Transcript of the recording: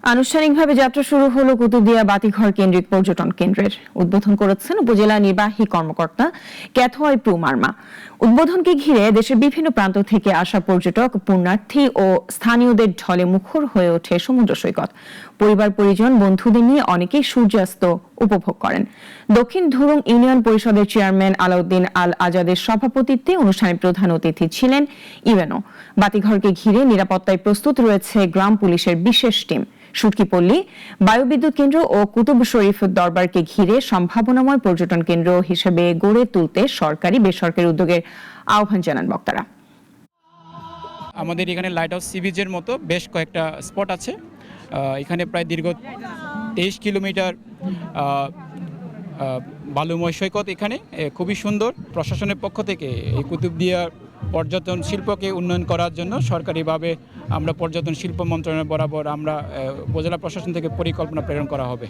আনুষ্ঠানিকভাবে যাত্রা শুরু হলো কুতুবদিয়া বাতিঘর কেন্দ্রিক পর্যটন কেন্দ্রের। উদ্বোধন করেছেন উপজেলা নির্বাহী কর্মকর্তা ক্যাথওয়াই প্রু মার্মা। উদ্বোধনকে ঘিরে দেশের বিভিন্ন প্রান্ত থেকে আসা পর্যটক, পুণ্যার্থী ও স্থানীয়দের ঢলে মুখর হয়ে ওঠে সমুদ্র সৈকত। পরিবার পরিজন, বন্ধুদের নিয়ে অনেকেই সূর্যাস্ত উপভোগ করেন। দক্ষিণ ধুরুং ইউনিয়ন পরিষদের চেয়ারম্যান আলাউদ্দিন আল আজাদের সভাপতিত্বে অনুষ্ঠানে প্রধান অতিথি ছিলেন ইউএনও। বাতিঘরকে ঘিরে নিরাপত্তায় প্রস্তুত রয়েছে গ্রাম পুলিশের বিশেষ টিম। সুটকিপল্লী বায়ুবিদ্যুৎ কেন্দ্র ও কুতুব শরীফ দরবারকে ঘিরে সম্ভাবনাময় পর্যটন কেন্দ্র হিসেবে গড়ে তুলতে সরকারি বেসরকারি উদ্যোগের আহ্বান জানান বক্তারা। আমাদের এখানে লাইট হাউস সি বিচের মতো বেশ কয়েকটা স্পট আছে। এখানে প্রায় দীর্ঘ 23 কিলোমিটার বালুময় সৈকত। এখানে খুবই সুন্দর। প্রশাসনের পক্ষ থেকে এই কুতুবদিয়া পর্যটন শিল্পকে উন্নয়ন করার জন্য সরকারিভাবে আমরা পর্যটন শিল্প মন্ত্রণালয় বরাবর আমরা উপজেলা প্রশাসন থেকে পরিকল্পনা প্রেরণ করা হবে।